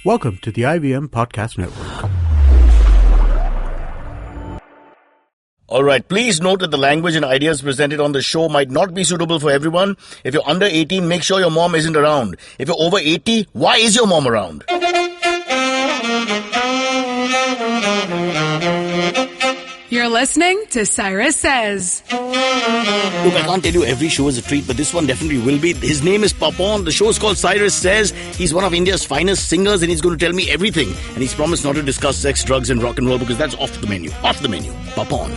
Welcome to the IVM Podcast Network. All right, please note that the language and ideas presented on the show might not be suitable for everyone. If you're under 18, make sure your mom isn't around. If you're over 80, why is your mom around? You're listening to Cyrus Says. Look, I can't tell you every show is a treat, but this one definitely will be. His name is Papan. The show is called Cyrus Says. He's one of India's finest singers and he's going to tell me everything. And he's promised not to discuss sex, drugs and rock and roll because that's off the menu. Off the menu. Papan.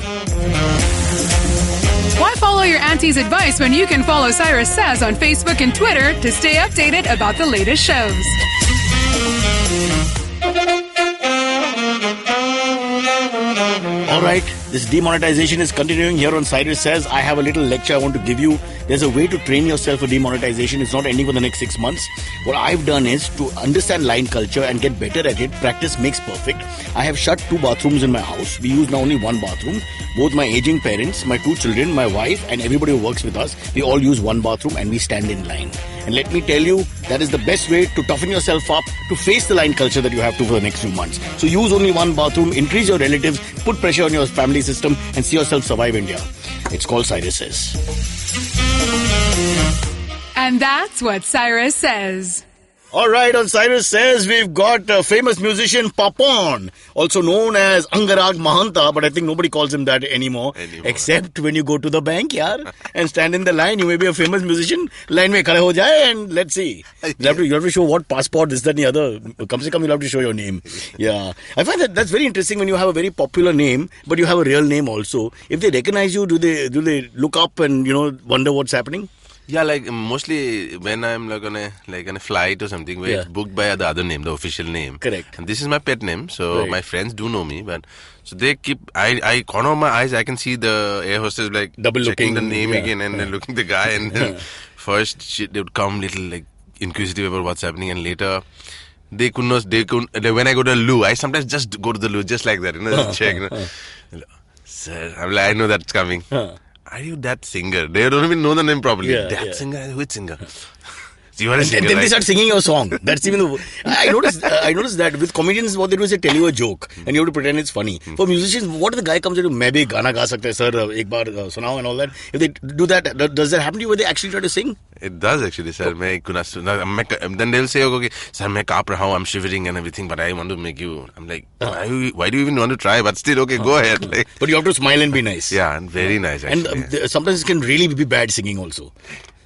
Why follow your auntie's advice when you can follow Cyrus Says on Facebook and Twitter to stay updated about the latest shows? Alright, this demonetization is continuing here on Cyrus Says. I have a little lecture I want to give you. There's a way to train yourself for demonetization. It's not ending for the next 6 months. What I've done is to understand line culture and get better at it. Practice makes perfect. I have shut 2 bathrooms in my house. We use now only 1 bathroom. Both my aging parents, my 2 children, my wife and everybody who works with us, we all use 1 bathroom and we stand in line. And let me tell you, that is the best way to toughen yourself up to face the line culture that you have to for the next few months. So use only 1 bathroom, increase your relatives, put pressure on your family system and see yourself survive India. It's called Cyrus Says. And that's what Cyrus says. Alright, on Cyrus Says, we've got famous musician Papan, also known as Angarag Mahanta, but I think nobody calls him that anymore. Except when you go to the bank, yaar, and stand in the line. You may be a famous musician. Line mein khade ho jaye and let's see. You have to show what passport, this, that and the other. Come se come, you'll have to show your name. Yeah. I find that's very interesting when you have a very popular name, but you have a real name also. If they recognize you, do they look up and, wonder what's happening? Yeah, like mostly when I'm like on a flight or something where it's booked by the other name, the official name. Correct. And this is my pet name, so my friends do know me, but so they keep I corner of my eyes I can see the air hostess like double checking looking the name again and then looking the guy and then first they would come little like inquisitive about what's happening and later they couldn't when I go to the loo, I sometimes just go to the loo just like that, just check. Sir, I'm like, I know that's coming. Are you that singer? They don't even know the name properly. Singer? Which singer? So you are a singer, then right? they start singing your song. That's even I noticed that with comedians what they do is they tell you a joke and you have to pretend it's funny. For musicians, what if the guy comes in to "Main bhi gana ga sakta hai, sir, ek baar sunao" and all that? If they do that, does that happen to you where they actually try to sing? It does actually, sir. Then they'll say, okay, sir, मैं काँप रहा हूँ, I'm shivering and everything, but I want to make you. I'm like, why do you even want to try? But still, okay, go ahead. Like, but you have to smile and be nice. Yeah, and very nice actually. And sometimes it can really be bad singing also.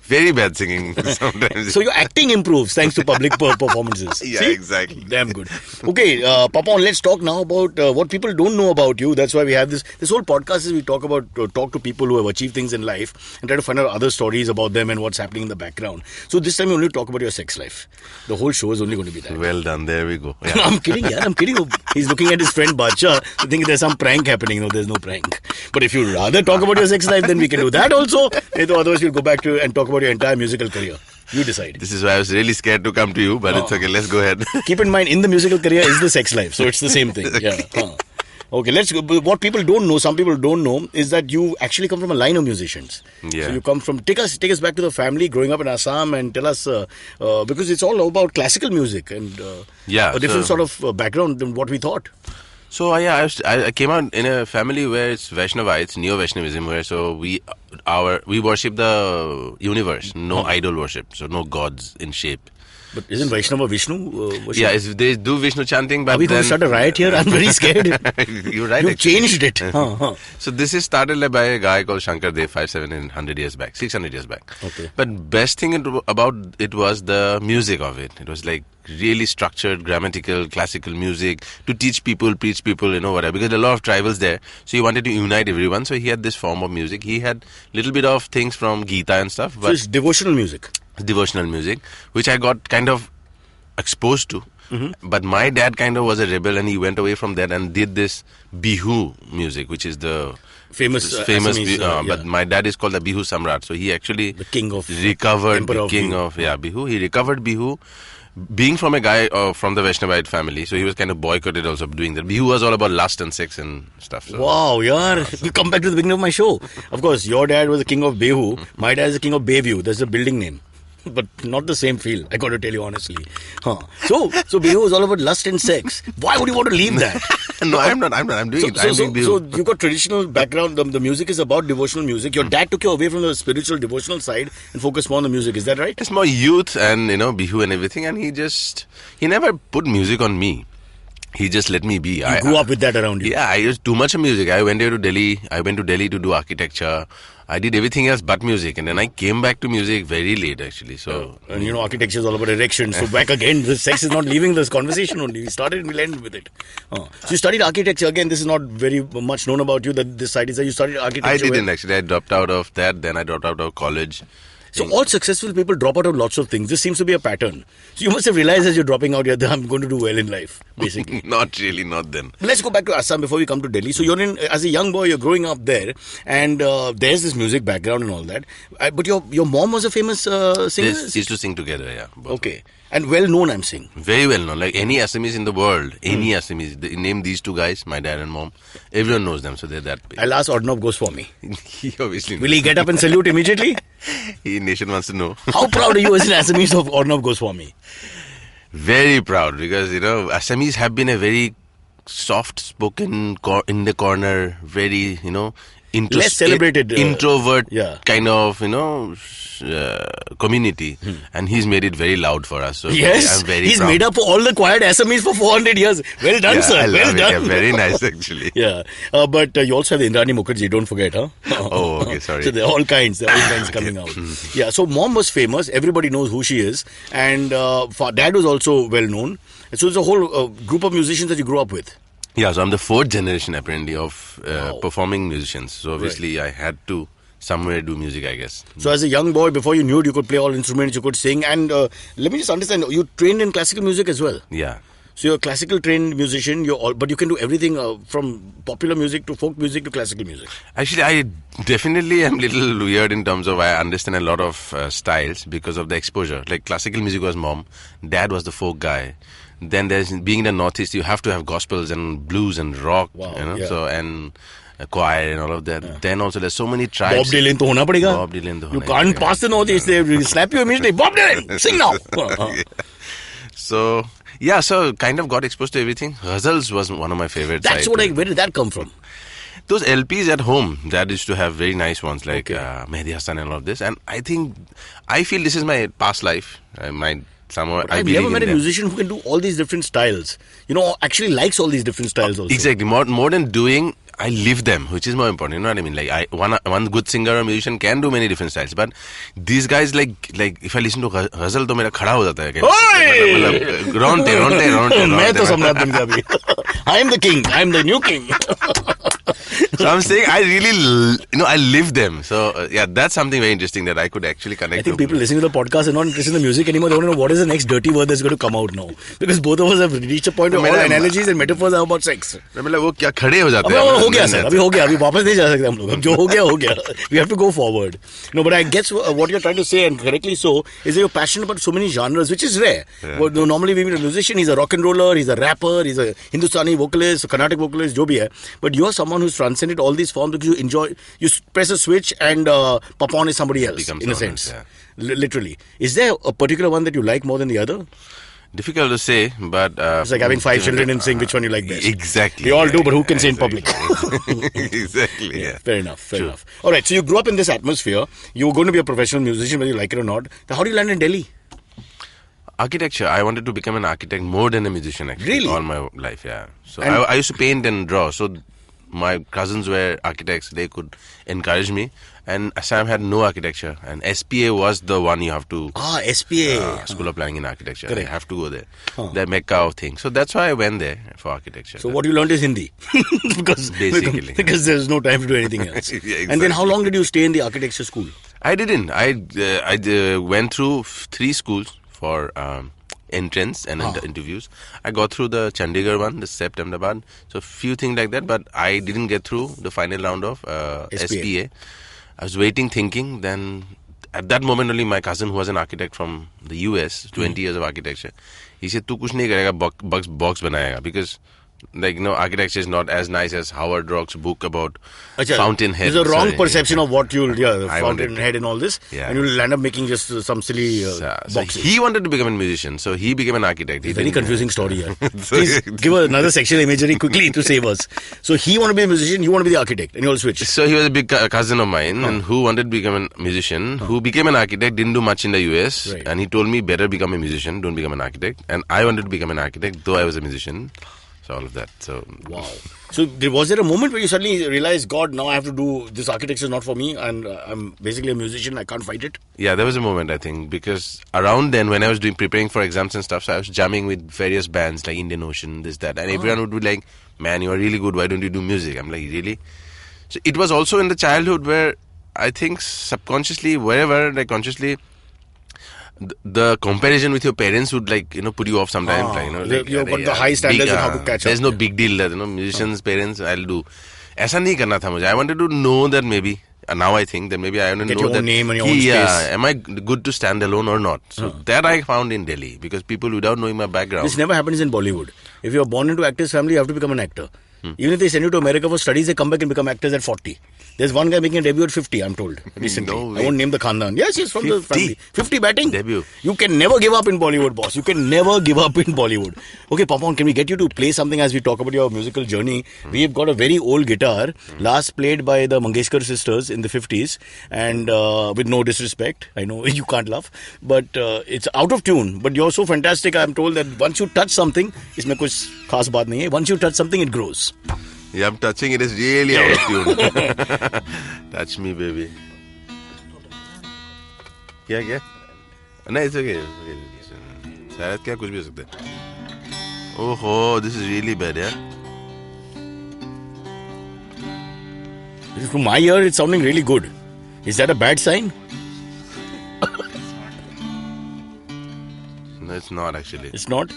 Very bad singing sometimes. So your acting improves thanks to public performances. Yeah, See? exactly. Damn good. Okay, Papan, let's talk now about what people don't know about you. That's why we have this whole podcast is we talk to people who have achieved things in life and try to find out other stories about them and what's happening in the background. So this time we only talk about your sex life. The whole show is only going to be that. Well done. There we go. Yeah. I'm kidding, yeah. I'm kidding. He's looking at his friend Bacha. I think there's some prank happening. No, there's no prank. But if you'd rather talk about your sex life, then we can do that also. Otherwise, we'll go back to and talk about your entire musical career. You decide. This is why I was really scared to come to you, but it's okay. Let's go ahead. Keep in mind, in the musical career is the sex life. So it's the same thing. Yeah. Okay, let's go. What people don't know, some people don't know, is that you actually come from a line of musicians. Yeah. So you come from, take us back to the family growing up in Assam and tell us, because it's all about classical music and a different sort of background than what we thought. So I came out in a family where it's Vaishnavites, Neo-Vaishnavism, where so we worship the universe, no idol worship, so no gods in shape. But isn't Vaishnava Vishnu? Worship? Yeah, they do Vishnu chanting, but are we going to start a riot here? I'm very scared. You're right. You've changed it. So this is started by a guy called Shankar Dev 600 years back. Okay. But best thing about it was the music of it. It was like really structured, grammatical, classical music to teach people, preach people, whatever. Because there are a lot of tribals there. So he wanted to unite everyone. So he had this form of music. He had little bit of things from Gita and stuff. But so it's devotional music. Devotional music, which I got kind of exposed to. Mm-hmm. But my dad kind of was a rebel and he went away from that and did this Bihu music, which is the famous Assamese, but my dad is called the Bihu Samrat. So he actually the king of recovered the king of Bihu. He recovered Bihu. Being from a guy from the Vaishnavite family, so he was kind of boycotted also doing that. Bihu was all about lust and sex and stuff. So. Wow, yaar. We come back to the beginning of my show. Of course, your dad was the king of Bihu. My dad is the king of Bayview. That's the building name. but not the same feel. I got to tell you honestly. So Bihu is all about lust and sex. Why would you want to leave that? No, I'm not. I'm doing it. I'm doing Bihu. So you got traditional background. The music is about devotional music. Your dad took you away from the spiritual devotional side and focused more on the music. Is that right? It's more youth and Bihu and everything, and he never put music on me. He just let me be. You grew up with that around you. Yeah, I used too much of music. I went to Delhi. I went to Delhi to do architecture. I did everything else but music, and then I came back to music very late actually. So and architecture is all about erection. So back again, the sex is not leaving this conversation only. We started and we'll end with it. So you studied architecture again. This is not very much known about you. That this side is that you studied architecture. I didn't actually. I dropped out of that. Then I dropped out of college. So all successful people drop out of lots of things. This seems to be a pattern. So you must have realized as you're dropping out, I'm going to do well in life, basically. Not really, not then. Let's go back to Assam before we come to Delhi. So you're as a young boy, you're growing up there, and there's this music background and all that. But your mom was a famous singer? They used to sing together, yeah. Okay. And well known, I'm saying. Very well known. Like any Assamese in the world, any Assamese, name these two guys, my dad and mom, everyone knows them, so they're that big. I'll ask Arnab Goswami. He obviously knows. Will he get up and salute immediately? Nation wants to know. How proud are you as an Assamese of Arnab Goswami? Very proud because, Assamese have been a very soft-spoken, in the corner, very, less celebrated. Introvert kind of, community. And he's made it very loud for us. So yes, I'm very he's proud. made up for all the quiet Assamese for 400 years. Well done, sir. Well done. Yeah, very nice, actually. Yeah. But you also have the Indrani Mukherjee, don't forget, huh? Oh, okay, sorry. So there are all kinds coming out. Yeah, so mom was famous. Everybody knows who she is. And dad was also well known. So there's a whole group of musicians that you grew up with. Yeah, so I'm the fourth generation apparently of performing musicians. So obviously I had to somewhere do music, I guess. So as a young boy, before you knew it, you could play all instruments, you could sing. And let me just understand, you trained in classical music as well? Yeah. So you're a classical trained musician, but you can do everything from popular music to folk music to classical music. Actually, I definitely am a little weird in terms of I understand a lot of styles because of the exposure. Like classical music was mom, dad was the folk guy. Then there's being in the Northeast, you have to have gospels and blues and rock, so and choir and all of that. Yeah. Then also there's so many tribes. Bob Dylan to hona padega. Bob Dylan to hona. You can't pass the Northeast. They will slap you immediately. Bob Dylan, sing now. So kind of got exposed to everything. Ghazals was one of my favorites. Where did that come from? Those LPs at home, that used to have very nice ones like Mehdi Hassan and all of this. And I feel this is my past life. I've never met a musician who can do all these different styles. Actually likes all these different styles also. Exactly. More than doing, I live them, which is more important. You know what I mean? Like one good singer or musician can do many different styles, but these guys like if I listen to ghazal, तो मेरा खड़ा हो जाता है. रोंटे. मैं तो सम्राट बन गया अभी. I am the king. I am the new king. So I'm saying I really, I live them. So that's something very interesting that I could actually connect. I think people listening to the podcast are not interested in the music anymore. They want to know what is the next dirty word that's going to come out now. Because both of us have reached a point where all analogies and metaphors are about sex. मतलब वो क्या खड़े हो जाते हैं? हो गया sir, अभी हो गया, अभी वापस नहीं जा सकते हम लोग. अब जो हो गया. We have to go forward. No, but I guess what you're trying to say, and correctly so, is that you're passionate about so many genres, which is rare. Yeah. Well, normally we meet a musician, he's a rock and roller, he's a rapper, he's a Hindustani vocalist, a Carnatic vocalist, jo bhi hai. But you're someone who's transcended all these forms because you press a switch and pop on is somebody else, in a sense. Yeah. Literally. Is there a particular one that you like more than the other? Difficult to say, but... it's like having 5 children and saying which one you like best. Exactly. We all do, but who can say in public? Exactly, yeah. Fair enough. Alright, so you grew up in this atmosphere. You were going to be a professional musician, whether you like it or not. How do you land in Delhi? Architecture. I wanted to become an architect more than a musician, actually. Really? All my life, yeah. So I used to paint and draw. So my cousins were architects. They could encourage me. And Assam had no architecture. And SPA was the one you have to... SPA. School of Planning and Architecture. Correct. You have to go there. The Mecca of things. So that's why I went there for architecture. So what you learned is Hindi. because there's no time to do anything else. Yeah, exactly. And then how long did you stay in the architecture school? I didn't. I went through 3 schools for... entrance and interviews. I got through the Chandigarh one, the CEPT Ahmedabad. So few things like that, but I didn't get through the final round of SPA. I was waiting, thinking. Then at that moment only, my cousin, who was an architect from the US, 20 years of architecture, he said, "Tu kuch nahi karega, box banayega," because Like, architecture is not as nice as Howard Rock's book about Achha, Fountainhead. There's a wrong Sorry. perception of what you'll, I Fountainhead and all this. Yeah. And you'll end up making just some silly So boxes. he wanted to become a musician, so he became an architect. He Very didn't- confusing story here. Please give another sexual imagery quickly to save us. So he wanted to be a musician, you want to be the architect, and you all switch. So he was a big cousin of mine, and who wanted to become a musician, who became an architect, didn't do much in the US, Right. and he told me, better become a musician, don't become an architect. And I wanted to become an architect, though I was a musician. So all of that. So Wow. So was there a moment where you suddenly realized, God, now I have to do this, architecture is not for me, and I'm basically a musician, I can't fight it? yeah, there was a moment, I think, because around then, when I was preparing for exams and stuff, so I was jamming with various bands like Indian Ocean, this, that, and everyone would be like, man, you are really good, why don't you do music? I'm like, really? So it was also in the childhood where I think subconsciously, wherever, like consciously, the comparison with your parents would put you off sometimes. You've got the high standards and how to catch There's up. no big deal that musicians, parents, I'll do. ऐसा नहीं करना था मुझे. I wanted to know that maybe. And now I think that maybe I want to Get know your own that name and your own space. am I good to stand alone or not? So that I found in Delhi because people without knowing my background. This never happens in Bollywood. If you're born into actor's family, you have to become an actor. Even if they send you to America for studies, they come back and become actors at 40. There's one guy making a debut at 50, I'm told, recently. No I way. won't name the Khandan. Yes, he's from 50? the family. 50 batting. Debut. You can never give up in Bollywood, boss. You can never give up in Bollywood. Okay, Papon, can we get you to play something as we talk about your musical journey? We've got a very old guitar, last played by the Mangeshkar sisters in the 50s, and with no disrespect, I know you can't laugh, but it's out of tune. But you're so fantastic, I'm told that once you touch something, इसमें कुछ खास बात नहीं है. Once you touch something, it grows. Yeah, I'm touching it is really out of tune. Touch me, baby. क्या? No, it's okay. शायद क्या कुछ भी हो सकता है. Oh, this is really bad, yeah. To my ear, it's sounding really good. Is that a bad sign? No, it's not actually. It's not.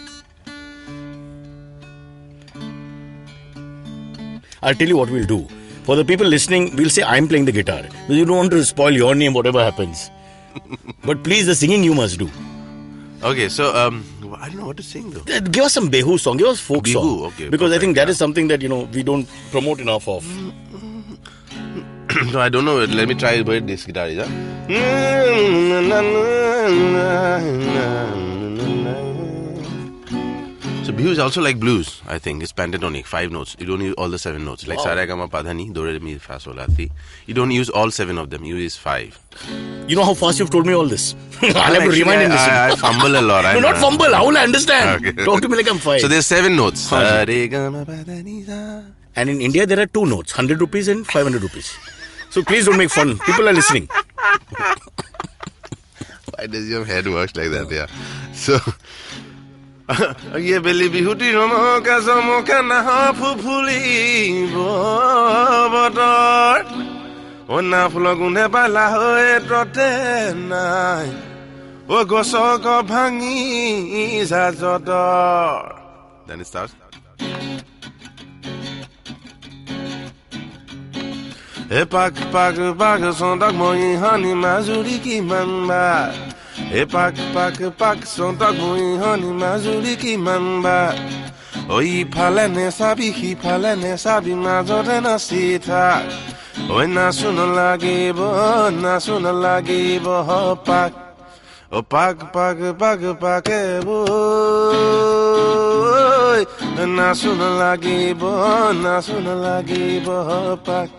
I'll tell you what we'll do. For the people listening, we'll say I'm playing the guitar. Because you don't want to spoil your name, whatever happens. But please, the singing you must do. Okay, so I don't know what to sing though. Give us some Behu song. Give us folk Bihu, song. okay, because I perfect, think that is something that, we don't promote enough of. No, I don't know. Let me try where this guitar is. So Bihu is also like blues, I think. It's pentatonic, 5 notes. You don't use all the 7 notes. Like Sa Re Ga Ma Pa Dha Ni, Do Re Mi Fa Sol La Ti. You don't use all 7 of them. You use 5. You know how fast you've told me all this? I'll have to Actually, remind and listen. I fumble a lot. No, not fumble. How will I understand? Okay. Talk to me like I'm 5. So there's 7 notes. Haan ji. Sa Re Ga Ma Pa Dha Ni Sa. And in India, there are 2 notes, 100 rupees and 500 rupees. So please don't make fun. People are listening. Why does your head work like that? Yeah. So, ye beli bihuti romo ka somo ka na phupuli bodor. Ona fulogune bala hoye trote nai. O goso ko bhangi za jodor. Then it starts. E pak sondak moi hani mazuri ki manba. E pak sondak moi hani mazuri ki manba. Oi phale ne sabi mazore na sita. Oi na suno lagibo ho pak. O pak e boy. Na suno lagibo ho pak.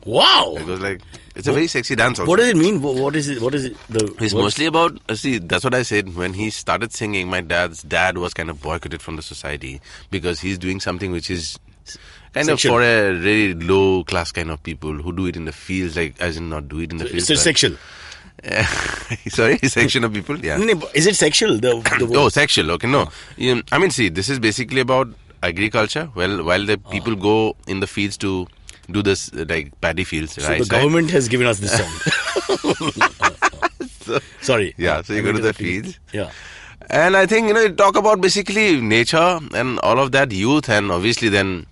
Wow! It was like, it's a very sexy dance also. What does it mean? What is it? It's words? mostly about, see, that's what I said. When he started singing, my dad's dad was kind of boycotted from the society because he's doing something which is kind Sexual. of for a very low class kind of people who do it in the fields, like, as in not do it in the fields. It's sexual. Sorry, section of people? Yeah. No, is it sexual? The Oh, sexual. Okay, no. I mean, see, this is basically about agriculture. Well, while the people go in the fields to do this, like paddy fields, So right? the government has given us this song. Sorry. Yeah, so you go to the fields. Yeah. And I think, you talk about basically nature and all of that, youth, and obviously then,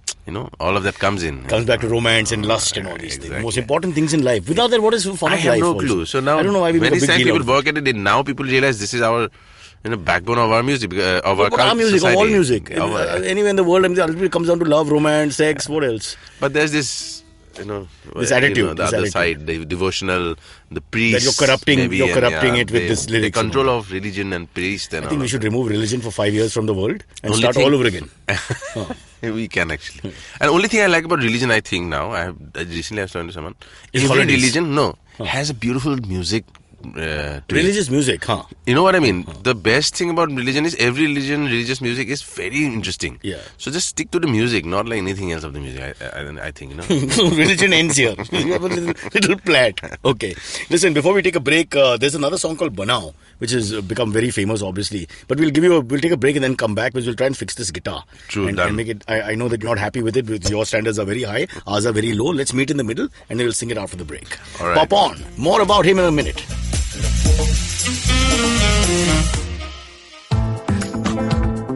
all of that comes in. Comes back to romance and lust and all these things. Exactly. Most important things in life. Without that, what is fun I of have life? no also? clue. So now, I don't know why we when make a these big time deal people out of it. work at it, now people realize this is our backbone of our music, of our But our music, society. of all music. Our- Anywhere in the world, I mean, ultimately it comes down to love, romance, sex, what else? But there's this, This attitude, the this other attitude. side, the devotional, the priest. That you're corrupting it with this lyrics. The control of religion and priest and I think all we of should that. remove religion for 5 years from the world and Only start thing- all over again. We can actually. And only thing I like about religion, I think now, I recently I was talking to someone, Is every holidays. religion, has a beautiful music to it. Religious music, huh? You know what I mean? The best thing about religion is every religious music is very interesting. Yeah. So just stick to the music, not like anything else of the music. I think, Religion ends here. You have a little plat. Okay. Listen, before we take a break, there's another song called Banao, which has become very famous, obviously. But we'll take a break and then come back, because we'll try and fix this guitar. True, and done. make it. I know that you're not happy with it, because your standards are very high, ours are very low. Let's meet in the middle, and then we'll sing it after the break. All right. Pop on. More about him in a minute.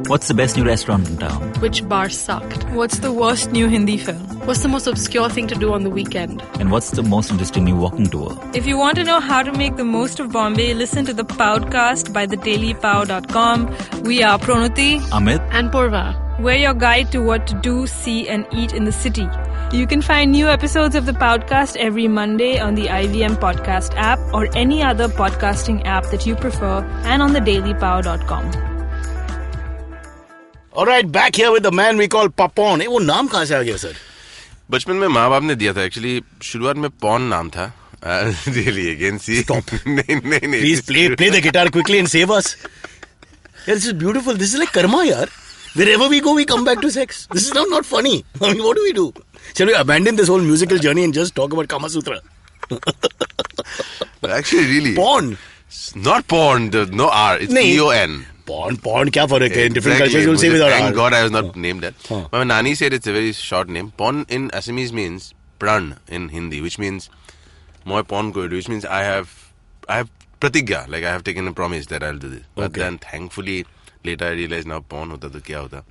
What's the best new restaurant in town? Which bar sucked? What's the worst new Hindi film? What's the most obscure thing to do on the weekend? And what's the most interesting new walking tour? If you want to know how to make the most of Bombay, listen to the Podcast by thedailypow.com. We are Pronuti. Amit? And Purva. We're your guide to what to do, see, and eat in the city. You can find new episodes of the podcast every Monday on the IVM Podcast app or any other podcasting app that you prefer, and on thedailypow.com. All right, back here with the man we call Papon. वो नाम कहाँ से आ गया, sir? बचपन में माँ बाप ने दिया था एक्चुअली. शुरुआत में पॉन नाम था. Really again, see? Stop. नहीं. Please play the guitar quickly and save us. Yeah, this is beautiful. This is like karma, yaar. Wherever we go, we come back to sex. This is not funny. I mean, what do we do? Shall we abandon this whole musical journey and just talk about Kama Sutra? Actually, really. Porn. Not porn. No R. It's नहीं. P-O-N. Porn क्या फर्क है? In different Exactly. cultures, you'll say without R. Thank God I was not named that. Huh. My nani said it's a very short name. Pon in Assamese means pran in Hindi, which means moi pon ko, which means I have pratigya, like I have taken a promise that I'll do this. But Okay. then thankfully later I realized now pon hota to kya hota.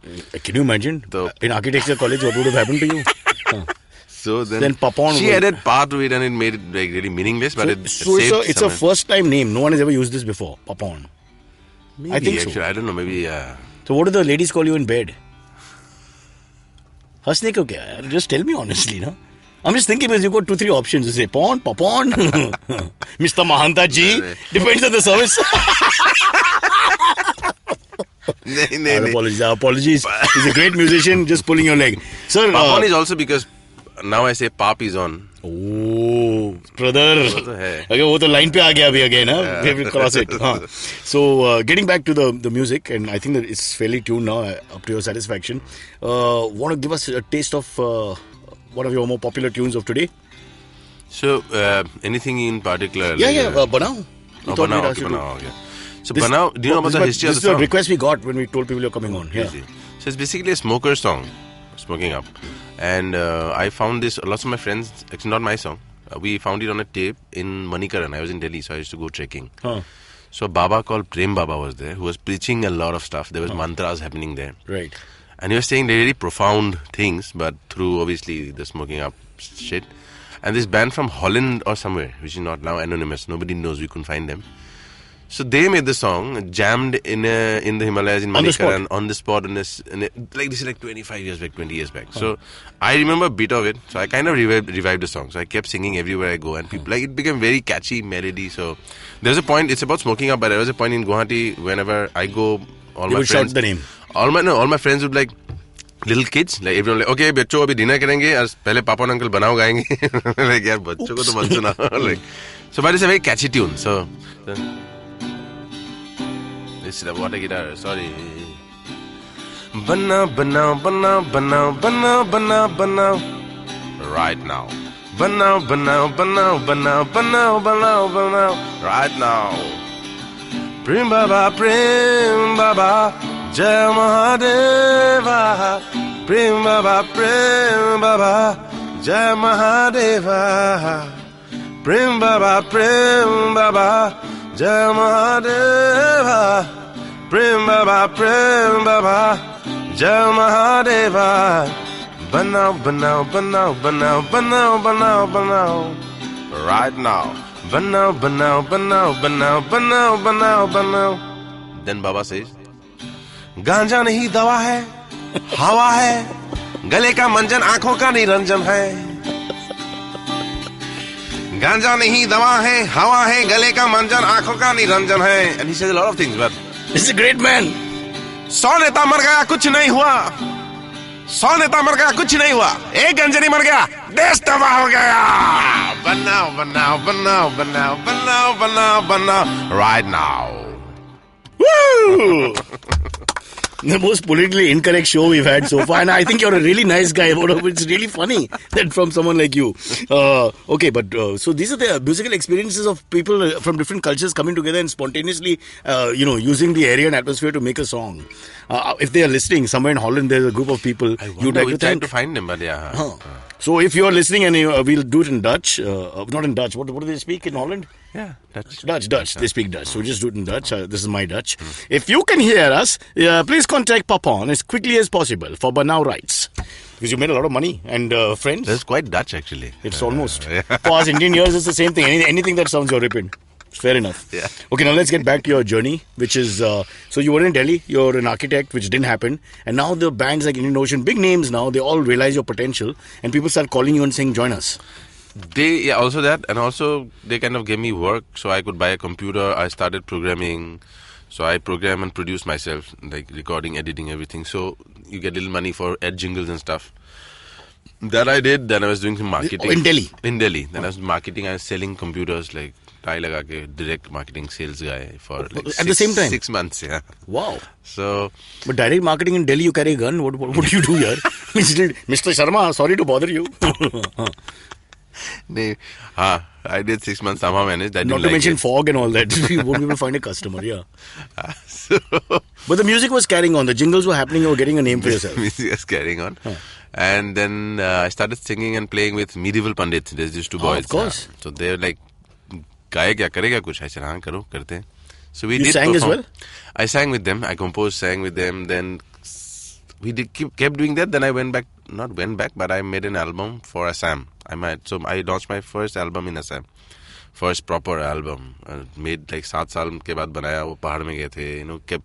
Can you imagine? So- In architecture college, what would have happened to you? So Then papon she was- added pa to it and it made it like really meaningless. But it So saved it's a someone. first time name. No one has ever used this before. Papon. Maybe, I think so. actually, I don't know. Maybe. So what do the ladies call you in bed? हंसने को क्या यार? Just tell me honestly, no? I'm just thinking because you've got 2-3 options. You say Pon, Papon, Mr. Mahanta ji. Depends on the service. नहीं. Apologies. He's a great musician. Just pulling your leg, sir. Papon is also because now I say pap is on. Oh, brother. तो है. Okay, वो तो line पे आ गया अभी again, huh? We have to cross it. हाँ. So, getting back to the music, and I think that it's fairly tuned now, up to your satisfaction. Want to give us a taste of one of your more popular tunes of today? So, anything in particular? Yeah, Banao. We thought we'd Banao. ask you to- Banao, okay. So, Banao, do you know about the history of This the is song? a request we got when we told people you're coming on. Yeah. Easy. So, it's basically a smoker song, Smoking Up. And I found this, lots of my friends, actually not my song, we found it on a tape in Manikaran. I was in Delhi, so I used to go trekking. Huh. So, a Baba called Prem Baba was there, who was preaching a lot of stuff. There was mantras happening there. Right. And he was saying really profound things, but through obviously the smoking up shit. And this band from Holland or somewhere, which is not now anonymous, nobody knows, we couldn't find them. So they made the song, jammed in the Himalayas in On the spot? Manikaran, on the spot, like this is like 25 years back, 20 years back. So I remember a bit of it, so I kind of revived the song. So I kept singing everywhere I go, and people like it became very catchy melody. So there's a point, it's about smoking up, but there was a point in Guwahati, whenever I go, all You my would friends, shout the name. all my friends would like, little kids, like everyone like, okay, बच्चों अभी dinner करेंगे और पहले पापा और uncle बनाओ गाएंगे. Like यार बच्चों को तो मत सुना. Like, so but it's a very catchy tune. So this is the water guitar. Sorry. Banao, banao, banao, banao, banao, banao, banao. Right now. Banao, banao, banao, banao, banao, banao, banao. Right now. Prem Baba, Jai Mahadeva. Prem Baba, Jai Mahadeva. Prem Baba, Jai Mahadeva. Prem Baba, Jai Mahadeva. Banao, banao, banao, banao, banao, banao, banao. Right now. Banao, banao, banao, banao, banao, banao, banao. then Baba says, गांजा नहीं दवा है, हवा है, गले का मंजन आंखों का निरंजन है. गांजा नहीं दवा है, हवा है, गले का मंजन आंखों का निरंजन है. And he says a lot of things, but This is a great man. 100 नेता मर गया कुछ नहीं हुआ, 100 नेता मर गया कुछ नहीं हुआ, एक गंजनी मर गया देश तबाह हो गया. बनाओ बनाओ बनाओ बनाओ बनाओ बनाओ बनाओ right now. Woo! The most politically incorrect show we've had so far, and I think you're a really nice guy. It's really funny that from someone like you. Okay, but so these are the musical experiences of people from different cultures coming together and spontaneously, using the area and atmosphere to make a song. If they are listening somewhere in Holland, there's a group of people you'd like we to tried thank. to find them, but yeah. So if you're listening and we'll do it in Dutch, not in Dutch. What do they speak in Holland? Yeah, Dutch. Dutch. They speak Dutch. So just do it in Dutch. This is my Dutch. If you can hear us, please contact Papon as quickly as possible for Banau Rights. Because you made a lot of money and friends. That's quite Dutch, actually. It's almost. Yeah. For us Indian ears, it's the same thing. Anything that sounds European. Fair enough. Yeah. Okay, now let's get back to your journey, which is, so you were in Delhi, you're an architect, which didn't happen. And now the bands like Indian Ocean, big names now, they all realize your potential. And people start calling you and saying, join us. Also that, and also they kind of gave me work so I could buy a computer. I started programming, so I program and produce myself, like recording, editing, everything. So you get little money for ad jingles and stuff. That I did. Then I was doing some marketing. In Delhi? In Delhi. Then I was marketing. I was selling computers, like tie laga ke, direct marketing sales guy for like At the same time? 6 months, yeah. Wow. So But direct marketing in Delhi, you carry a gun. What do you do here? Mr. Sharma, sorry to bother you. I did 6 months somehow managed. I Not didn't to like mention it. fog and all that. You won't be able to find a customer, yeah. So But the music was carrying on. The jingles were happening. You were getting a name for yourself. music was carrying on. And then I started singing and playing with medieval pandits. There's these two boys. Of course. So they were like, गाए क्या करेगा कुछ ऐसा हाँ करो करते हैं. So we You did sang perform. as well? I sang with them. I composed, sang with them. Then we kept doing that. Then I not went back, but I made an album for Assam. I launched my first album in Assam. First proper album. Made like 7 साल के बाद बनाया. वो पहाड़ में गए थे.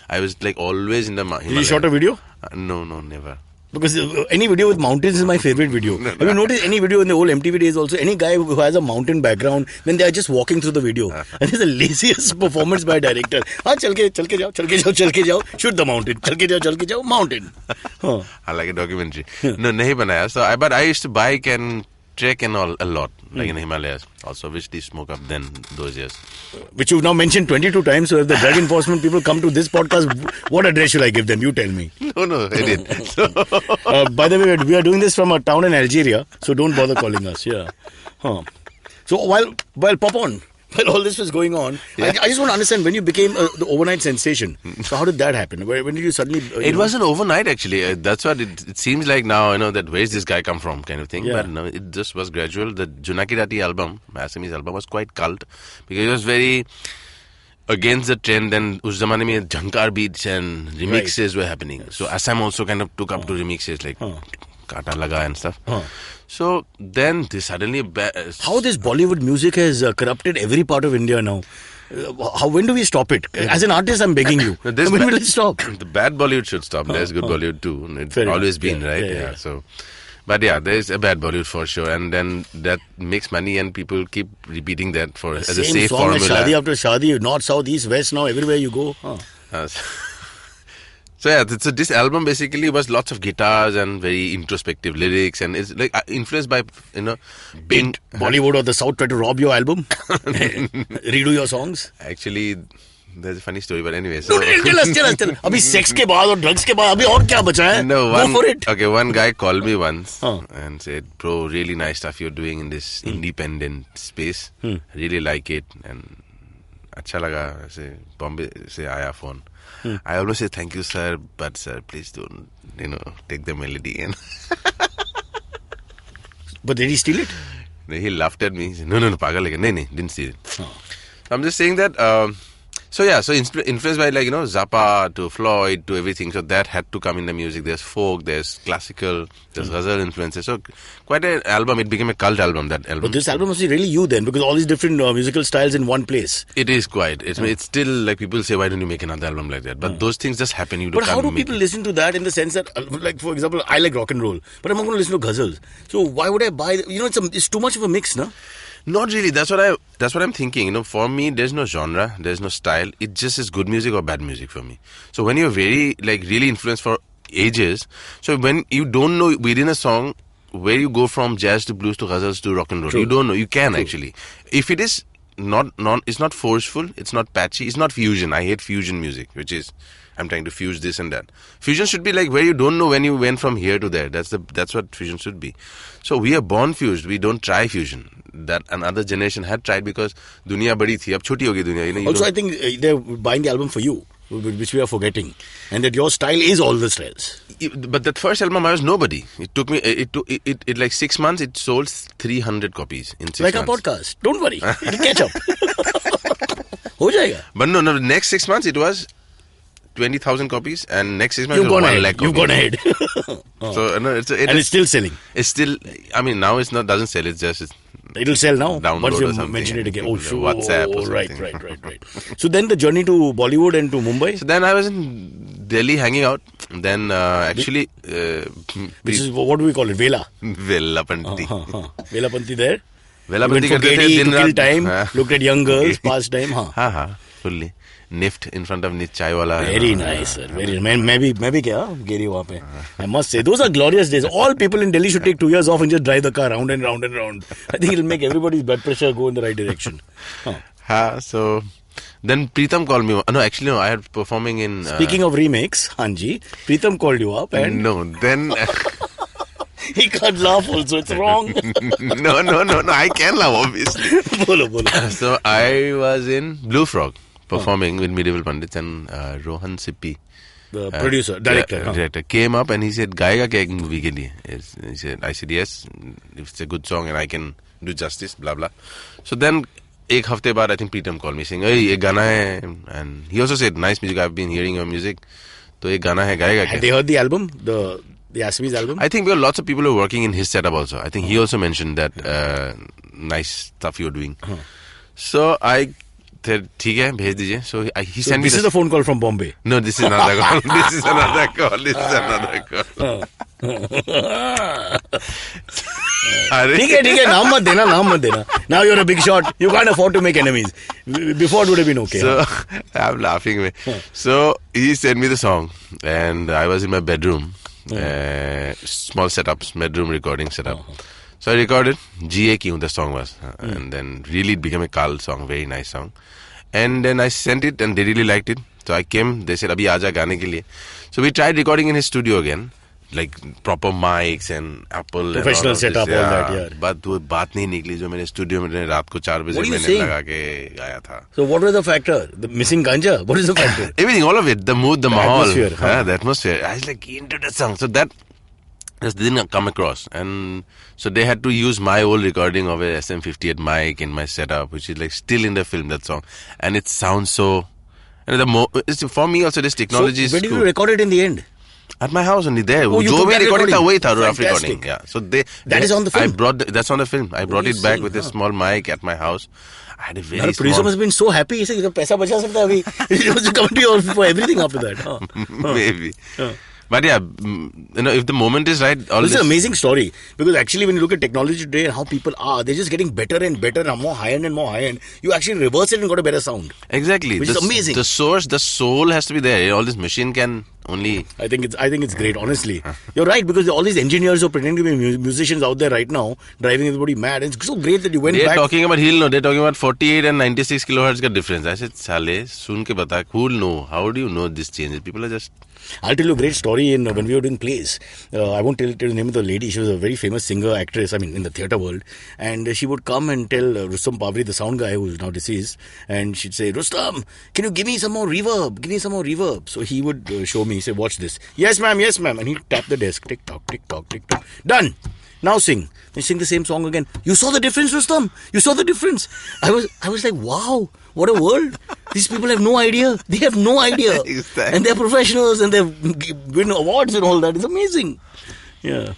I was like always in the Himalayas. Did you shot a video? No, never. Because any video with mountains is my favorite video. Have you noticed any video in the old MTV days also? Any guy who has a mountain background, then they are just walking through the video. And it's the laziest performance by a director. चल के जाओ, shoot the mountain. चल के जाओ, mountain. I like a documentary. No, nahi banaya. So, but I used to bike and trek and all a lot, like in Himalayas. Also, which they smoke up then those years. Which you've now mentioned 22 times. So if the drug enforcement people come to this podcast, what address should I give them? You tell me. No, I did. So, By the way, we are doing this from a town in Algeria, so don't bother calling us. Yeah. So while Papon, while all this was going on, I just want to understand when you became the overnight sensation. So how did that happen? When did you suddenly? it wasn't overnight actually. That's what it seems like now. That where's this guy come from, kind of thing. Yeah. But no, it just was gradual. The Junakirati album, Assamese album, was quite cult because it was very against the trend. Then us zamane mein jhankar beats and remixes were happening. So Assam also kind of took up to remixes like Kata Laga and stuff. So then this suddenly How this Bollywood music has corrupted every part of India now. When do we stop it? As an artist, I'm begging you. When will it stop? The bad Bollywood should stop. There's good Bollywood too. It's Fair always enough. been, right? Yeah. So, but yeah, there's a bad Bollywood for sure, and then that makes money, and people keep repeating that as a Same safe song formula. as Shadi after Shadi, north, south, east, west. Now everywhere you go. So yeah, so this album basically was lots of guitars and very introspective lyrics, and it's like influenced by Did Bollywood or the South try to rob your album? Redo your songs? Actually, there's a funny story, but anyway. So Tell us. Abhi sex ke baad aur drugs ke baad, abhi aur kya bacha hai? Go for it. Okay, one guy called me once and said, "Bro, really nice stuff you're doing in this independent space. Really like it, and अच्छा लगा." ऐसे Bombay से आया phone. I always say thank you, sir, but sir, please don't, take the melody. And But did he steal it? he laughed at me. He said, no, pagal hai. No, didn't steal it. I'm just saying that. So influenced by like, Zappa to Floyd to everything. So that had to come in the music. There's folk, there's classical, there's ghazal influences. So quite an album. It became a cult album, that album. But this album must be really you then, because all these different musical styles in one place. It is quite. It's still like people say, why don't you make another album like that? But those things just happen. But how do people listen to that in the sense that, like for example, I like rock and roll, but I'm not going to listen to ghazals. So why would I buy? It's too much of a mix, no? Not really. That's what I'm thinking. For me, there's no genre, there's no style. It just is good music or bad music for me. So when you're very really influenced for ages, so when you don't know within a song where you go from jazz to blues to ghazals to rock and roll, you don't know. You can actually. If it is it's not forceful, it's not patchy, it's not fusion. I hate fusion music, which is I'm trying to fuse this and that. Fusion should be like where you don't know when you went from here to there. That's what fusion should be. So we are born fused. We don't try fusion. That another generation had tried because dunya badi thi. Ab choti ho gayi dunya. Also, I think they're buying the album for you, which we are forgetting, and that your style is all the styles. But that first album, I was nobody. It took me. It like 6 months. It sold 300 copies in 6 months. Like our podcast. Don't worry, it'll catch up. Ho jayega. But no. Next 6 months, it was 20,000 copies, and next 6 months You've gone 1 ahead. lakh You've gone ahead. So no, it's still selling. It's still. I mean, now doesn't sell. It's just. It'll sell now. Download once you or something. mention it again. Oh, sure. WhatsApp or right. something. So then the journey to Bollywood and to Mumbai. So then I was in Delhi hanging out. Then actually, which is what do we call it? Vela. Velapanti. Velapanti there. Velapanti for karte Gedi the to din kill time. raat. Looked at young girls, past time. हाँ, fully. Nift in front of Chai wala. Very nice, sir. Very nice. मैं भी क्या Gedi वहाँ पे. I must say, those are glorious days. All people in Delhi should take 2 years off and just drive the car round and round and round. I think it'll make everybody's blood pressure go in the right direction. So then Pritam called me. No, actually no. I had performing in. Speaking of remakes, Hanji, Pritam called you up and. No, then. He can't laugh also, it's wrong. No, I can laugh obviously. Bolo. So I was in Blue Frog performing with Medieval Pandits, and Rohan Sippi, the producer, director, came up and he said, "Gaega kya ek movie ke liye?" I said, "Yes, if it's a good song and I can do justice, blah blah." So then ek hafte baad I think Pritam called me saying, "Hey, ye gana hai," and he also said, "Nice music, I've been hearing your music. So ye gana hai, gaega kya?" Had they heard the album? The Asmi's album? I think lots of people were working in his setup also. I think he also mentioned that nice stuff you're doing. So I said, "ठीक है, भेज दीजिए." So he sent me. This is the phone call from Bombay. No, this is another call. This is another call. ठीक है, नाम मत देना. Now you're a big shot. You can't afford to make enemies. Before it would have been okay. So I'm laughing. So he sent me the song, and I was in my bedroom. Small setups, bedroom recording setup. So I recorded GA Kyun, the song was, and then really it became a Carl song, very nice song. And then I sent it, and they really liked it. So I came. They said, "Abhi aaja gaane ke liye." So we tried recording in his studio again, like proper mics and Apple, professional and setup, all that. Yeah. But वो बात नहीं निकली जो मैंने studio में रात को 4 बजे मैंने लगा के गाया था. So what was the factor? The missing ganja? What is the factor? Everything, all of it. The mood, the mahal, atmosphere. The atmosphere. I was like into the song. So that just didn't come across, and so they had to use my old recording of a SM58 mic in my setup, which is like still in the film, that song, and it sounds so. And for me also this technology is. Where did you record it in the end? At my house only there. Oh, you जो took भी that recording था वही था rough Fantastic. recording. Yeah. So that is on the film. That's on the film. I brought it back with a small mic at my house. I had a very The producer must have been so happy. He said, "You पैसा बचा सकता है अभी." He was coming to you for everything after that. Maybe. But yeah, if the moment is right, all this is an amazing story, because actually when you look at technology today and how people are, they're just getting better and better and more high-end and more high-end. You actually reverse it and got a better sound. Exactly. Which is amazing. The source, the soul has to be there. All this machine can only... I think it's great, honestly. You're right, because all these engineers who are pretending to be musicians out there right now, driving everybody mad. It's so great that you went back. They're talking about, they're talking about 48 and 96 kilohertz ka difference. I said, Sale, sun ke bata, who'll know? How do you know this changes? People are just... I'll tell you a great story when we were doing plays. I won't tell the name of the lady. She was a very famous singer, actress, in the theatre world. And she would come and tell Rustam Pavri, the sound guy who's now deceased, and she'd say, "Rustam, can you give me some more reverb? Give me some more reverb." So he would show me, he said, "Watch this." "Yes, ma'am, yes, ma'am." And he'd tap the desk. Tick tock, tick tock, tick tock. Done. Now sing. They sing the same song again. "You saw the difference, Rustam? You saw the difference?" I was like, wow. What a world. These people have no idea. They have no idea. Exactly. And they're professionals and they've win awards and all that. It's amazing. Yeah.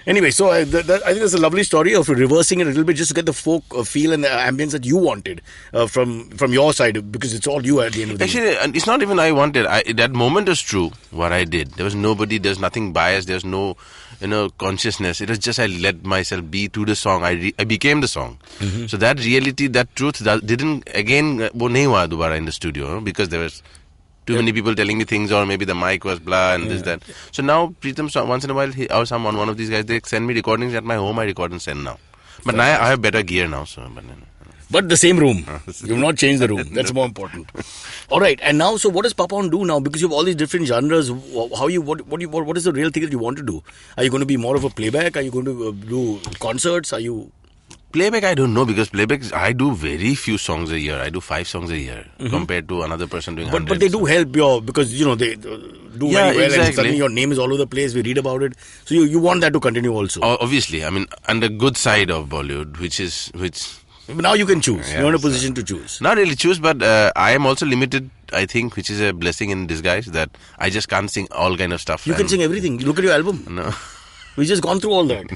Anyway, so I think that's a lovely story of reversing it a little bit just to get the folk feel and the ambience that you wanted from your side, because it's all you at the end of the day. Actually, it's not even I wanted. That moment is true, what I did. There was nobody, there's nothing biased, there's no consciousness. It was just I let myself be to the song. I became the song. Mm-hmm. So that reality, that truth, that didn't, again, wo nahi hua dobara in the studio, because there was too many people telling me things, or maybe the mic was blah and this, that. So now, Pritam, once in a while, one of these guys, they send me recordings at my home, I record and send now. But now I have better gear now. So, But the same room. You've not changed the room. That's more important. All right. And now, so what does Papan do now? Because you have all these different genres. What is the real thing that you want to do? Are you going to be more of a playback? Are you going to do concerts? Are you... Playback, I don't know, because playback, I do very few songs a year. I do 5 songs a year compared to another person doing 100. But they do help because, they do very well, and suddenly your name is all over the place. We read about it. So you want that to continue also. Obviously. I mean, and the good side of Bollywood, which now you can choose. You're in a position to choose. Not really choose, but I am also limited, I think, which is a blessing in disguise, that I just can't sing all kind of stuff. You can sing everything. Look at your album. No. We just gone through all that.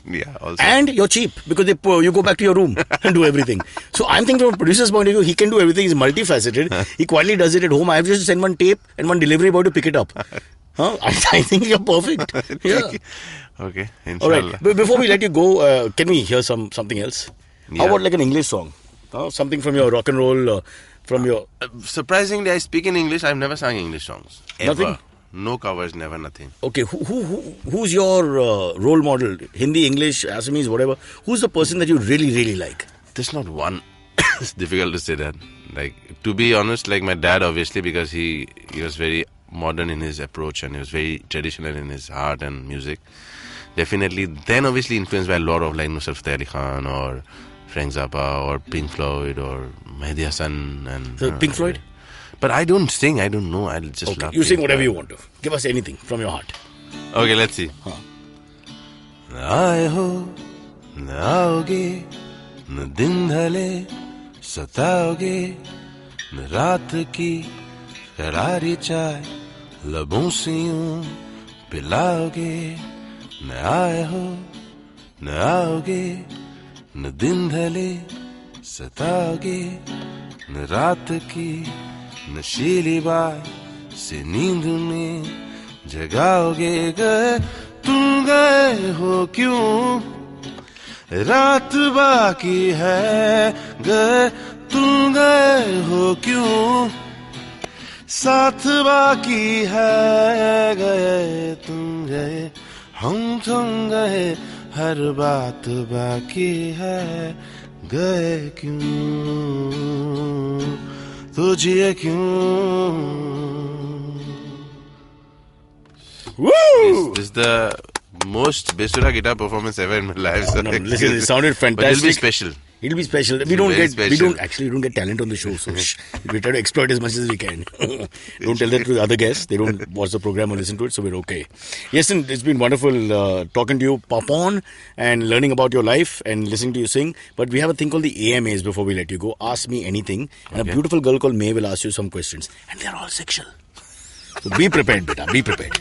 Yeah, also. And you're cheap, because you go back to your room and do everything. So I'm thinking from a producer's point of view, he can do everything. He's multifaceted. He quietly does it at home. I have just to send one tape and one delivery boy to pick it up. I think you're perfect. Yeah. Okay. Inshallah. All right. But before we let you go, can we hear something else? Yeah. How about like an English song? Something from your rock and roll, from your... Surprisingly, I speak in English. I've never sung English songs. Ever. Nothing? No covers, never, nothing. Okay, who's your role model? Hindi, English, Assamese, whatever. Who's the person that you really, really like? There's not one. It's difficult to say that. Like, to be honest, like my dad, obviously, because he was very modern in his approach and he was very traditional in his art and music. Definitely. Then, obviously, influenced by a lot of like Nusrat Fateh Ali Khan or Frank Zappa or Pink Floyd or Mehdi Hasan. And So Pink Floyd? But I don't sing, I don't know, I'll just love You sing Pink whatever Floyd. you want to. Give us anything from your heart. Okay, let's see. न आए हो न आओगे न दिन ढले सताओगे न रात की करारी चाय लबों से यूं पिलाओगे न आए हो न आओगे न दिन ढले सताओगे न रात की नशीली बात से नींद में जगाओगे गए तुम गए हो क्यों रात बाकी है गए तुम गए हो क्यों साथ बाकी है गए तुम गए हम तुम गए हर बात बाकी है गए क्यों तुझे क्यों Woo! This is the most Besura guitar performance ever in my life. So Listen, it sounded fantastic. But it'll be special. It'll be special. We don't special. get talent on the show, so we try to exploit as much as we can. Don't tell that to the other guests. They don't watch the program or listen to it, so we're okay. Yes, and it's been wonderful talking to you, Papan, and learning about your life and listening to you sing. But we have a thing called the AMAs before we let you go. Ask me anything. And a beautiful girl called May will ask you some questions. And they're all sexual. So be prepared, beta. Be prepared.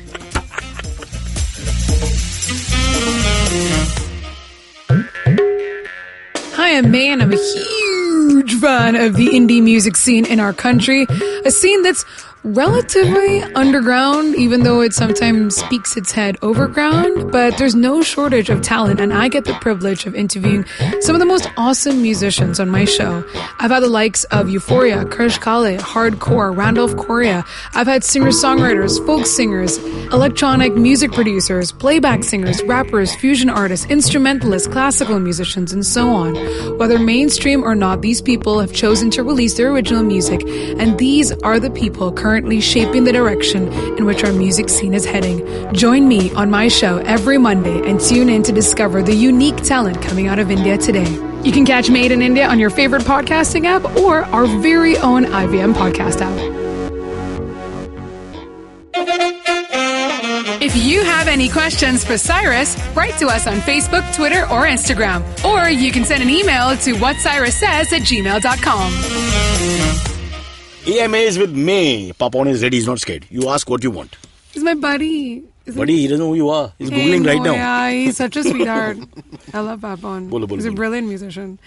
Hi, I'm May, and I'm a huge fan of the indie music scene in our country. A scene that's relatively underground, even though it sometimes speaks its head overground. But there's no shortage of talent, and I get the privilege of interviewing some of the most awesome musicians on my show. I've had the likes of Euphoria, Krish Kale, Hardcore, Randolph Correa. I've had singer-songwriters, folk singers, electronic music producers, playback singers, rappers, fusion artists, instrumentalists, classical musicians, and so on. Whether mainstream or not, these people have chosen to release their original music, and these are the people currently shaping the direction in which our music scene is heading. Join me on my show every Monday and tune in to discover the unique talent coming out of India today. You can catch Made in India on your favorite podcasting app or our very own IVM podcast app. If If you have any questions for Cyrus, write to us on Facebook, Twitter, or Instagram. Or you can send an email to whatcyrussays@gmail.com. AMA is with May. Papon is ready. He's not scared. You ask what you want. He's my buddy. Buddy, he doesn't know who you are. He's Hey, Googling right no, now. Yeah, he's such a sweetheart. I love Papon. Bolo, bolo, He's a bolo. brilliant musician.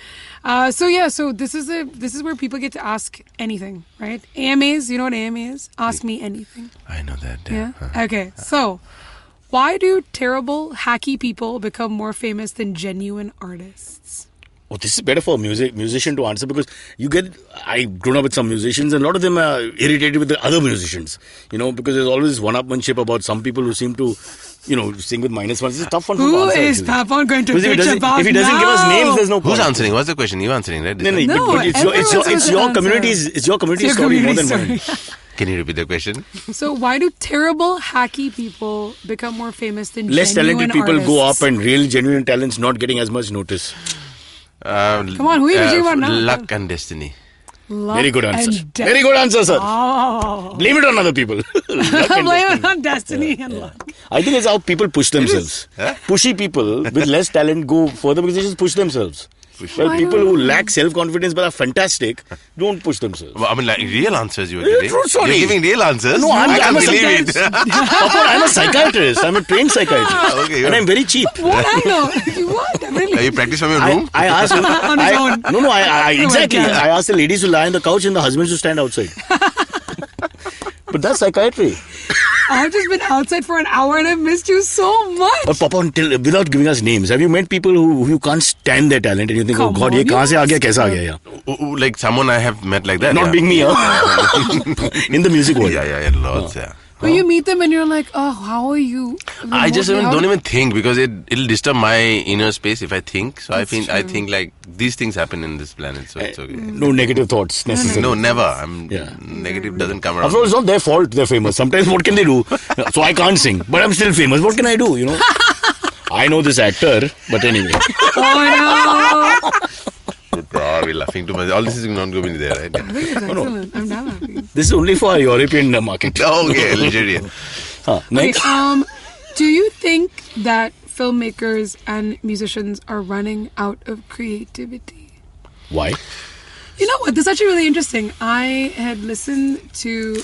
So this is where people get to ask anything, right? AMAs, you know what AMA is? Ask me anything. I know that. Yeah. Huh. Okay. So, why do terrible, hacky people become more famous than genuine artists? Oh, this is better for a musician to answer because I've grown up with some musicians and a lot of them are irritated with the other musicians, because there's always one-upmanship about some people who seem to, sing with -1. It's a tough one Who to answer. is actually. Papon going to Because bitch about if he doesn't give us now? names, there's no point. Who's answering? What's the question? You answering, right? No, No, but it's everyone's your supposed to community's answer. it's your community Your story more than community mine. Can you repeat the question? So why do terrible, hacky people become more famous than Less genuine talented people go artists? up and real genuine talents not getting as much notice. Come on, who are you bitching about now? Luck and destiny. Luck Very good answer. and de- Very good answer, sir. Oh. Blame it on other people. Luck and Blame destiny. it on destiny and luck. I think it's how people push themselves. Pushy people with less talent go further because they just push themselves. Well, I people don't who know. lack self-confidence but are fantastic don't push themselves. Well, I mean, like real answers you were Yeah, giving. true story. You're giving real answers. No, I can't I'm a believe it. Papa, I'm a psychiatrist. I'm a trained psychiatrist. Okay, and I'm very cheap. What I know? What? Really? Are you practice from your room? I asked On his own. No, I exactly. webcam. I asked the ladies to lie on the couch and the husbands to stand outside. But that's psychiatry. I've just been outside for an hour and I've missed you so much. But Papa, without giving us names, have you met people who you can't stand their talent and you think, Come oh God, on, ये कहाँ से आ गया, you कैसा आ गया? Yeah. Like someone I have met like that. Not yeah. being me, huh? In the music world. Yeah, lots, yeah. When you meet them and you're like, oh, how are you? I just remotely? don't even think because it'll disturb my inner space if I think. So I That's think like these things happen in this planet, so it's okay. No negative thoughts necessarily. No, never. Yeah. Negative doesn't come around. After all, it's not their fault they're famous. Sometimes what can they do? So I can't sing, but I'm still famous. What can I do, I know this actor, but anyway. Oh, no. We're laughing too much. All this is not going to be there, right? I think it's excellent. I'm damn happy. This is only for our European market. Okay, Algeria. Next. Okay, do you think that filmmakers and musicians are running out of creativity? Why? You know what? This is actually really interesting. I had listened to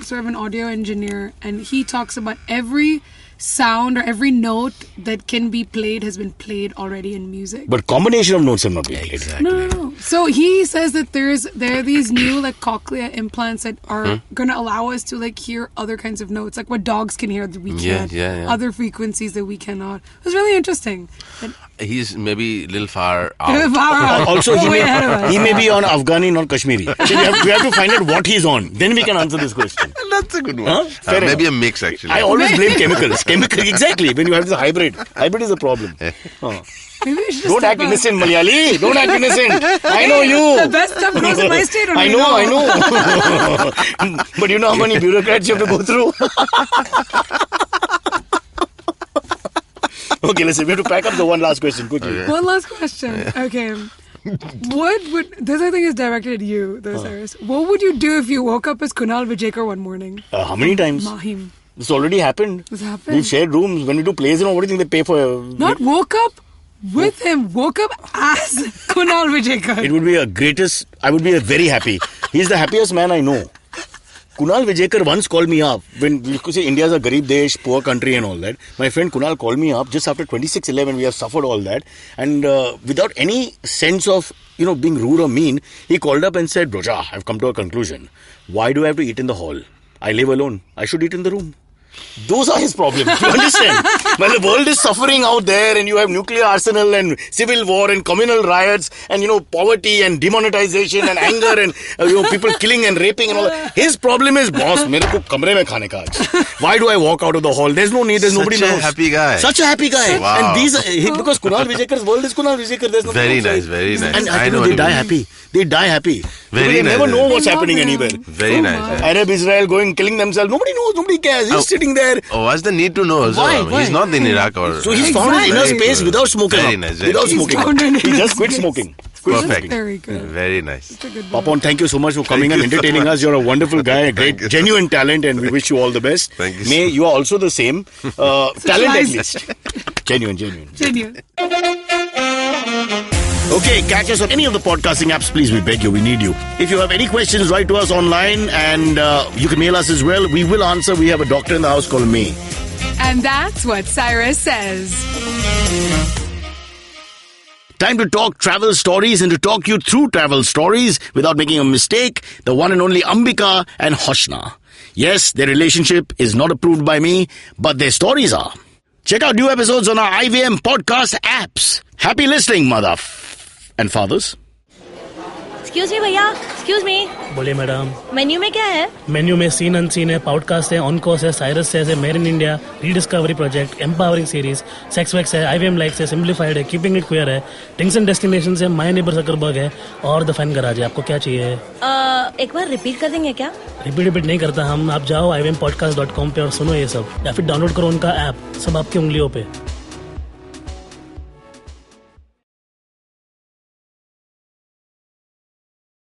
sort of an audio engineer, and he talks about every sound or every note that can be played has been played already in music. But combination of notes have not been played. Exactly. No. So he says that there are these new like cochlea implants that are going to allow us to like hear other kinds of notes, like what dogs can hear that we can't. Yeah. Other frequencies that we cannot. It was really interesting. And He's maybe a little far out. Also, Way ahead of us. he may be on Afghani, not Kashmiri. So we have to find out what he's on. Then we can answer this question. That's a good one. Huh? Fair Maybe enough. a mix actually. I always blame chemicals. Exactly. When you have this hybrid. Hybrid is a problem. Maybe we should just Don't step act back. innocent, Malayali. Don't act innocent. I know you. The best stuff grows in my state. I know. But you know how many bureaucrats you have to go through? Okay, listen, we have to pack up the one last question quickly. One last question. Okay. This I think is directed at you, though, Cyrus. What would you do if you woke up as Kunal Vijayekar one morning? How many times? Mahim. This already happened. This happened? We've shared rooms. When we do plays, what do you think they pay for? Not woke up with him. Woke up as Kunal Vijayekar. It would be a greatest. I would be very happy. He's the happiest man I know. Kunal Vijayekar once called me up when you could say India's a garib desh, poor country and all that. My friend Kunal called me up just after 26/11. We have suffered all that, and without any sense of being rude or mean, he called up and said, "Broja, I've come to a conclusion. Why do I have to eat in the hall? I live alone. I should eat in the room." Those are his problems. You understand? When the world is suffering out there and you have nuclear arsenal and civil war and communal riots and, poverty and demonetization and anger and, people killing and raping and all that. His problem is, boss, mere ko kamre mein khane ka aaj. Why do I walk out of the hall? There's no need. There's nobody knows. Such a happy guy. Such a happy guy. Wow. And these because Kunal Vijayakar's world is Kunal Vijayekar. There's nothing Very outside. nice, very nice. And I know they what die you mean. happy. They die happy. Very They nice. never know what's They love happening him. anywhere. Very nice. Arab Israel going, killing themselves. Nobody knows. Nobody cares. He's sitting there. Oh, what's the need to know? So, Why? He's not in Iraq or... So he's found his inner Very space good. without smoking. Very nice. Very Without nice. smoking. found an He inner just quit space. smoking. Perfect. Very good. Very nice. Papon, thank you so much for coming and Thank you so entertaining much. us. You're a wonderful guy, a great, Thank you. genuine talent, and we wish you all the best. Thank you. May you are also the same. Talent at nice. least. Genuine. Genuine. Okay, catch us on any of the podcasting apps, please. We beg you, we need you. If you have any questions, write to us online, and you can mail us as well. We will answer. We have a doctor in the house called May. And that's what Cyrus says. Time to talk travel stories, and to talk you through travel stories without making a mistake, the one and only Ambika and Hoshna. Yes, their relationship is not approved by me, but their stories are. Check out new episodes on our IVM podcast apps. Happy listening, mother and fathers. Excuse me भैया, excuse me, बोलिए madam. Menu में क्या है? Menu में scene unseen है, podcast है, on course है, Cyrus है, made in India, rediscovery project, empowering series, sex wax है, IVM लाइक्स है, सिंप्लीफाइड है, कीपिंग इट क्वियर है, थिंग्स एंड डेस्टिनेशंस है, माय नेबर जकरबर्ग है और द फैन गराज है। आपको क्या चाहिए? एक बार रिपीट कर देंगे क्या? रिपीट नहीं करता हम। आप जाओ IVMpodcast.com पे और सुनो ये सब, या फिर डाउनलोड करो उनका ऐप, सब आपकी उंगलियों पे।